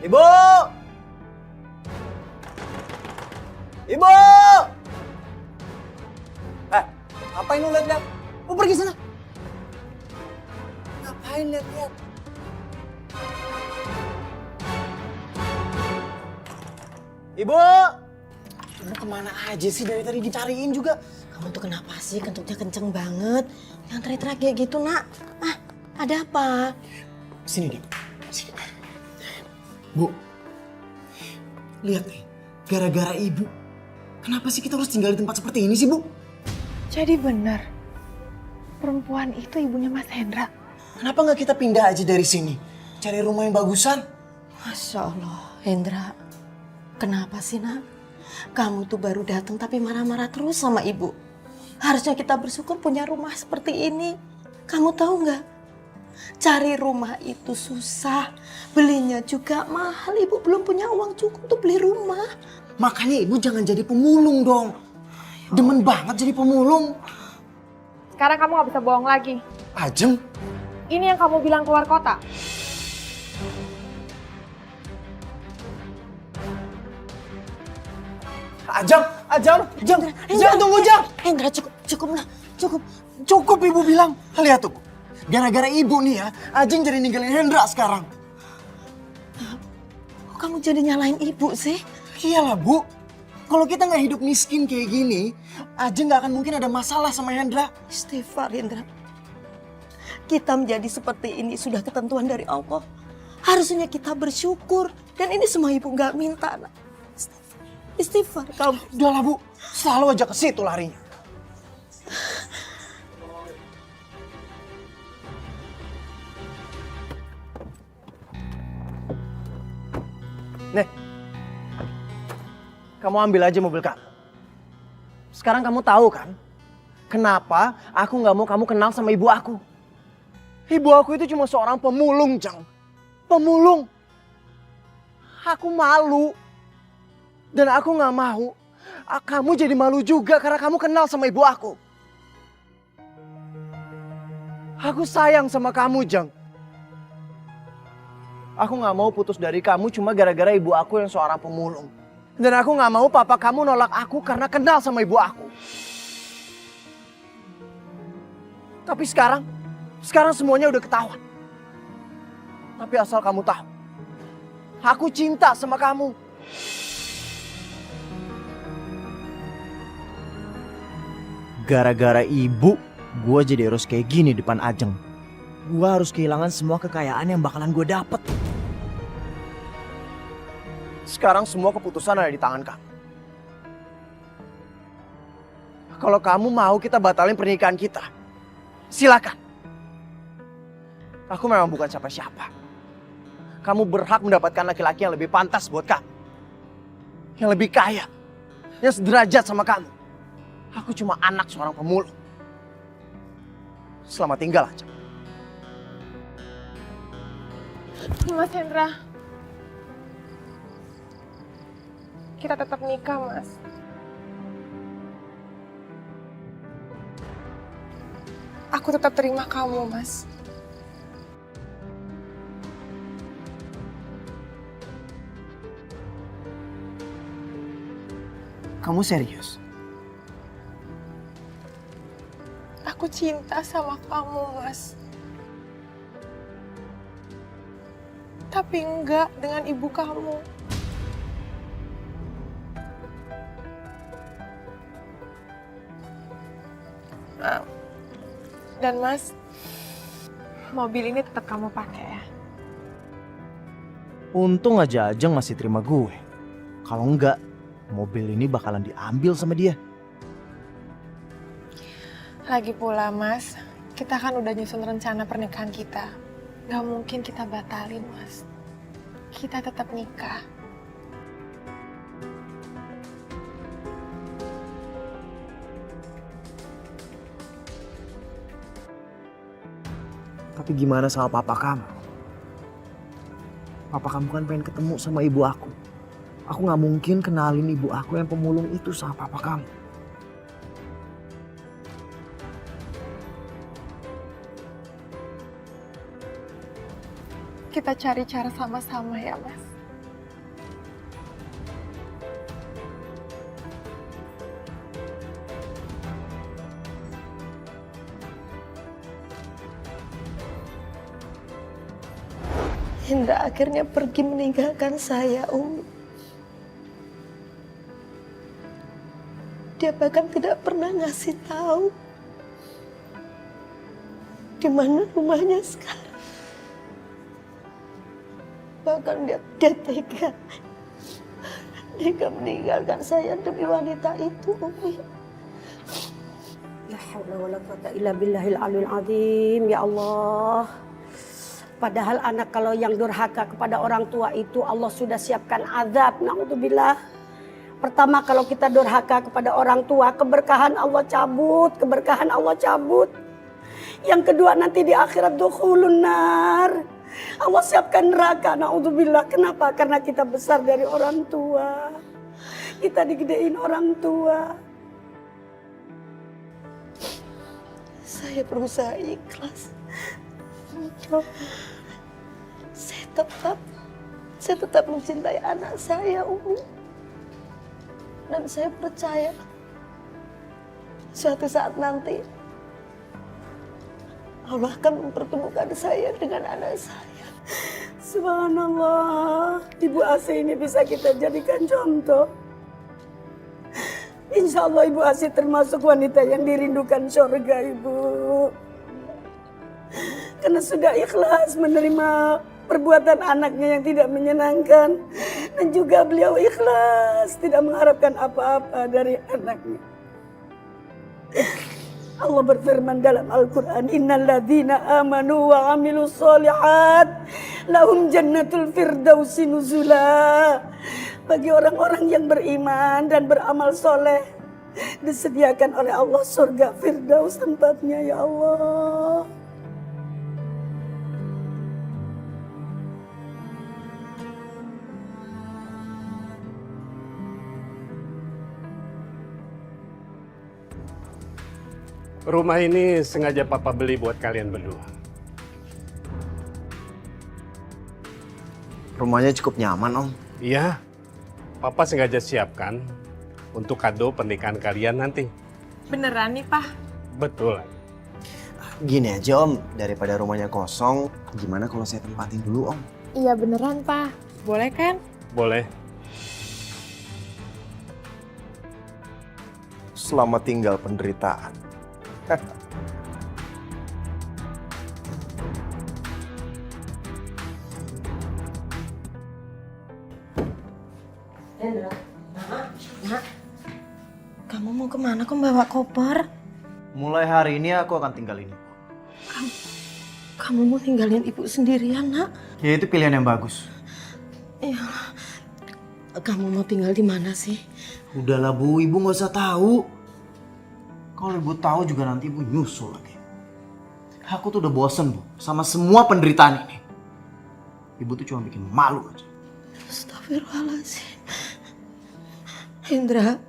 Ibu! Ibu! Ngapain lu liat-liat? Lu pergi sana. Ngapain liat-liat? Ibu! Lu kemana aja sih dari tadi dicariin juga? Kamu tuh kenapa sih kentutnya kenceng banget? Yang teriak-teriak kayak gitu, Nak. Ah, ada apa? Sini, Dik. Sini. Bu, lihat nih. Gara-gara ibu. Kenapa sih kita harus tinggal di tempat seperti ini sih, Bu? Jadi benar, perempuan itu ibunya Mas Hendra. Kenapa nggak kita pindah aja dari sini? Cari rumah yang bagusan. Masya Allah, Hendra. Kenapa sih, Nak? Kamu tuh baru datang tapi marah-marah terus sama ibu. Harusnya kita bersyukur punya rumah seperti ini. Kamu tahu nggak? Cari rumah itu susah. Belinya juga mahal. Ibu belum punya uang cukup untuk beli rumah. Makanya ibu jangan jadi pemulung dong. Demen banget jadi pemulung. Sekarang kamu gak bisa bohong lagi. Ajeng, Ini yang kamu bilang keluar kota. Ajeng, Jang, tunggu Jang. Hendra, cukup, Nak. Cukup. Cukup ibu bilang. Lihat tuh, gara-gara ibu nih ya, Ajeng jadi ninggalin Hendra sekarang. Kok kamu jadi nyalain ibu sih? Iyalah Bu, kalau kita nggak hidup miskin kayak gini, Ajeng nggak akan mungkin ada masalah sama Hendra. Istighfar, Hendra. Kita menjadi seperti ini sudah ketentuan dari Allah. Harusnya kita bersyukur. Dan ini semua ibu nggak minta, Nak. Istighfar kamu. Udahlah Bu, selalu aja ke situ larinya. Nih, kamu ambil aja mobil kamu. Sekarang kamu tahu kan, kenapa aku nggak mau kamu kenal sama ibu aku. Ibu aku itu cuma seorang pemulung, Jang. Pemulung. Aku malu. Dan aku nggak mau kamu jadi malu juga karena kamu kenal sama ibu aku. Aku sayang sama kamu, Jang. Aku nggak mau putus dari kamu cuma gara-gara ibu aku yang seorang pemulung. Dan aku nggak mau papa kamu nolak aku karena kenal sama ibu aku. Tapi sekarang semuanya udah ketahuan. Tapi asal kamu tahu, aku cinta sama kamu. Gara-gara ibu, gue jadi harus kayak gini depan Ajeng. Gue harus kehilangan semua kekayaan yang bakalan gue dapet. Sekarang semua keputusan ada di tangan kamu. Kalau kamu mau kita batalin pernikahan kita, silakan. Aku memang bukan siapa-siapa. Kamu berhak mendapatkan laki-laki yang lebih pantas buat kamu. Yang lebih kaya. Yang sederajat sama kamu. Aku cuma anak seorang pemulung. Selamat tinggal aja. Mas Hendra, kita tetap nikah, Mas. Aku tetap terima kamu, Mas. Kamu serius? Aku cinta sama kamu, Mas. Tapi enggak dengan ibu kamu. Dan Mas, mobil ini tetap kamu pakai ya? Untung aja Ajeng masih terima gue. Kalau enggak, mobil ini bakalan diambil sama dia. Lagi pula Mas, kita kan udah nyusun rencana pernikahan kita. Gak mungkin kita batalin, Mas. Kita tetap nikah. Tapi gimana sama papa kamu? Papa kamu kan pengen ketemu sama ibu aku. Aku gak mungkin kenalin ibu aku yang pemulung itu sama papa kamu. Kita cari cara sama-sama ya, Mas. Hendra akhirnya pergi meninggalkan saya, Umi. Dia bahkan tidak pernah ngasih tahu di mana rumahnya sekarang. Bahkan dia tega meninggalkan saya demi wanita itu, Umi. La haula wala quwata illa billahil aliyil azim. Ya Allah. Padahal anak kalau yang durhaka kepada orang tua itu Allah sudah siapkan azab. Naudzubillah. Pertama kalau kita durhaka kepada orang tua, keberkahan Allah cabut, keberkahan Allah cabut. Yang kedua nanti di akhirat dukhulun nar. Allah siapkan neraka. Naudzubillah. Kenapa? Karena kita besar dari orang tua. Kita digedein orang tua. Saya berusaha ikhlas. Saya tetap mencintai anak saya, Umi. Dan saya percaya suatu saat nanti Allah akan mempertemukan saya dengan anak saya. Subhanallah. Ibu Asih ini bisa kita jadikan contoh. Insya Allah Ibu Asih termasuk wanita yang dirindukan surga, Ibu. Karena sudah ikhlas menerima perbuatan anaknya yang tidak menyenangkan. Dan juga beliau ikhlas tidak mengharapkan apa-apa dari anaknya. Allah berfirman dalam Al-Quran, Innalladzina amanu wa amilus solihat lahum jannatul firdausi nuzula. Bagi orang-orang yang beriman dan beramal soleh, disediakan oleh Allah surga firdaus tempatnya, ya Allah. Rumah ini sengaja Papa beli buat kalian berdua. Rumahnya cukup nyaman, Om. Iya, Papa sengaja siapkan untuk kado pernikahan kalian nanti. Beneran nih, Pak? Betul. Gini aja, Om. Daripada rumahnya kosong, gimana kalau saya tempatin dulu, Om? Iya beneran, Pak. Boleh kan? Boleh. Selamat tinggal penderitaan. Hendra, Nak, kamu mau kemana? Kok bawa koper? Mulai hari ini aku akan tinggal ini. Kamu mau tinggalin ibu sendirian, Nak? Ya itu pilihan yang bagus. Ya, kamu mau tinggal di mana sih? Udahlah Bu, Ibu nggak usah tahu. Kalau Ibu tahu juga nanti Ibu nyusul lagi. Aku tuh udah bosen Bu sama semua penderitaan ini. Ibu tuh cuma bikin malu aja. Astagfirullahaladzim. Hendra,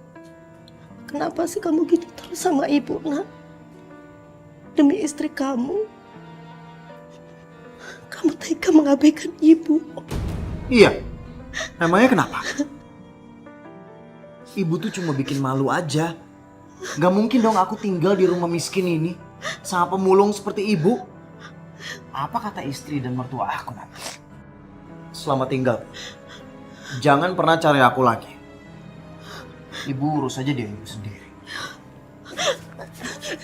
kenapa sih kamu gitu terus sama ibu, Nak? Demi istri kamu tega mengabaikan ibu. Iya, namanya kenapa? Ibu tuh cuma bikin malu aja. Gak mungkin dong aku tinggal di rumah miskin ini sama pemulung seperti ibu. Apa kata istri dan mertua aku nanti? Selamat tinggal. Jangan pernah cari aku lagi. Ibu urus aja dia ibu sendiri.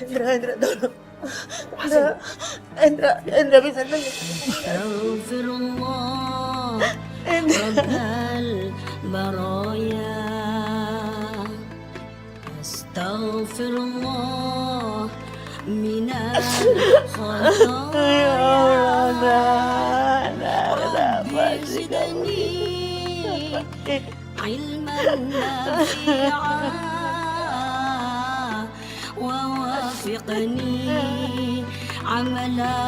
Hendra, tolong. Hendra bisa dengar. Astaghfirullah Rabbal baraya Astaghfirullah minal khataya Rabbi zidni ilman nafi'a ووافقني عملا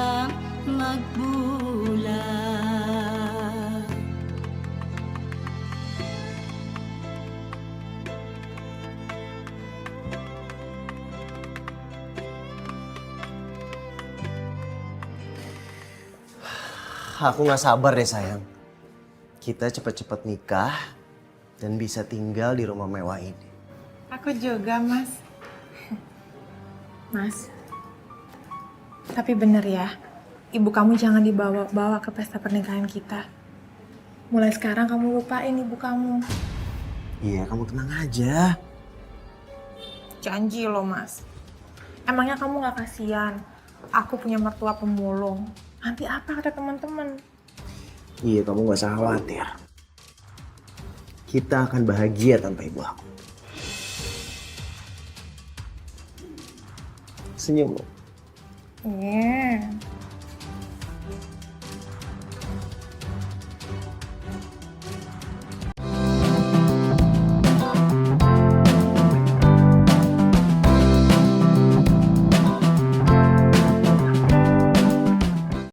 مقبولا Aku gak sabar deh sayang. Kita cepet-cepet nikah dan bisa tinggal di rumah mewah ini. Aku juga, Mas. Mas, tapi bener ya, ibu kamu jangan dibawa-bawa ke pesta pernikahan kita. Mulai sekarang kamu lupain ibu kamu. Iya, kamu tenang aja. Janji loh, Mas. Emangnya kamu gak kasihan? Aku punya mertua pemulung. Nanti apa kata teman-teman? Iya, kamu gak usah khawatir. Kita akan bahagia tanpa ibu aku. Senyum. Iya.